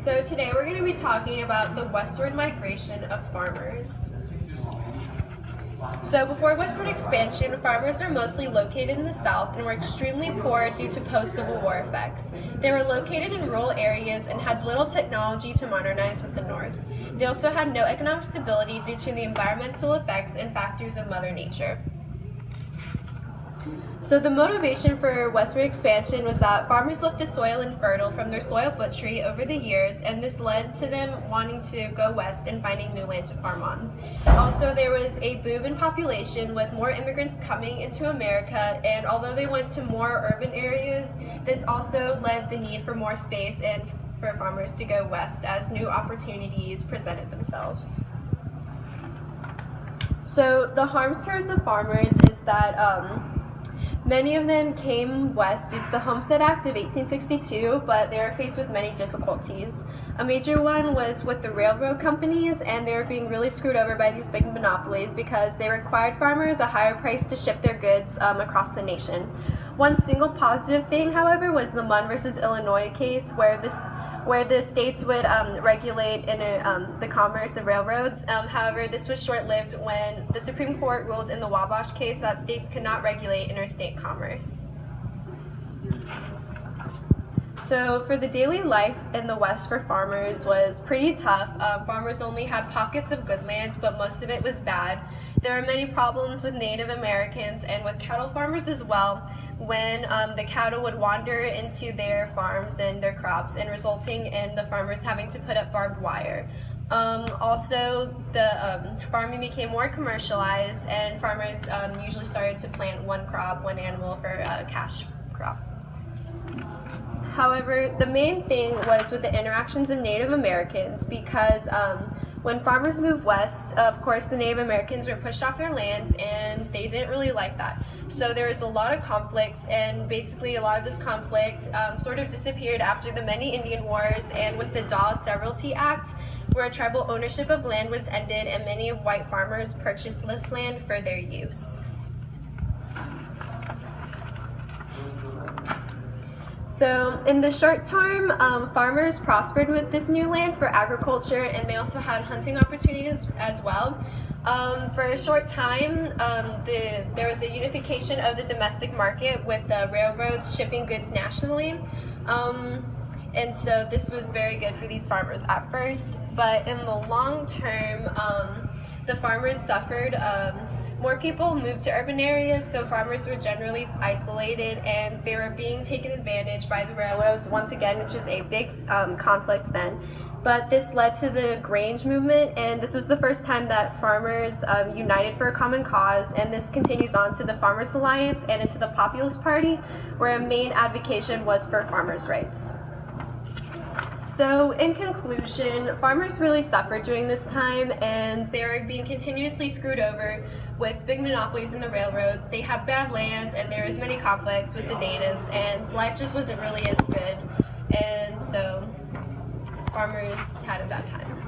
So today we're going to be talking about the westward migration of farmers. So before westward expansion, farmers were mostly located in the south and were extremely poor due to post-Civil War effects. They were located in rural areas and had little technology to modernize with the north. They also had no economic stability due to the environmental effects and factors of Mother Nature. So the motivation for westward expansion was that farmers left the soil infertile from their soil butchery over the years, and this led to them wanting to go west and finding new land to farm on. Also, there was a boom in population with more immigrants coming into America, and although they went to more urban areas, this also led the need for more space and for farmers to go west as new opportunities presented themselves. So the harms toward the farmers is that many of them came west due to the Homestead Act of 1862, but they were faced with many difficulties. A major one was with the railroad companies, and they were being really screwed over by these big monopolies because they required farmers a higher price to ship their goods across the nation. One single positive thing, however, was the Munn versus Illinois case, where the states would regulate the commerce of railroads. However, this was short-lived when the Supreme Court ruled in the Wabash case that states could not regulate interstate commerce. So for the daily life in the West for farmers was pretty tough. Farmers only had pockets of good land, but most of it was bad. There were many problems with Native Americans and with cattle farmers as well, when the cattle would wander into their farms and their crops, and resulting in the farmers having to put up barbed wire. Also, the farming became more commercialized, and farmers usually started to plant one crop, one animal for a cash crop. However, the main thing was with the interactions of Native Americans, because when farmers moved west, of course, the Native Americans were pushed off their lands, and they didn't really like that. So there was a lot of conflicts, and basically a lot of this conflict sort of disappeared after the many Indian wars and with the Dawes Severalty Act, where tribal ownership of land was ended and many of white farmers purchased this land for their use. So in the short term, farmers prospered with this new land for agriculture, and they also had hunting opportunities as well. For a short time, there was a unification of the domestic market with the railroads shipping goods nationally. And so this was very good for these farmers at first, but in the long term, the farmers suffered. More people moved to urban areas, so farmers were generally isolated, and they were being taken advantage by the railroads once again, which was a big conflict then. But this led to the Grange movement, and this was the first time that farmers united for a common cause, and this continues on to the Farmers Alliance and into the Populist Party, where a main advocation was for farmers' rights. So in conclusion, farmers really suffered during this time, and they were being continuously screwed over with big monopolies in the railroads. They had bad land, and there was many conflicts with the natives, and life just wasn't really as good, and so farmers had a bad time.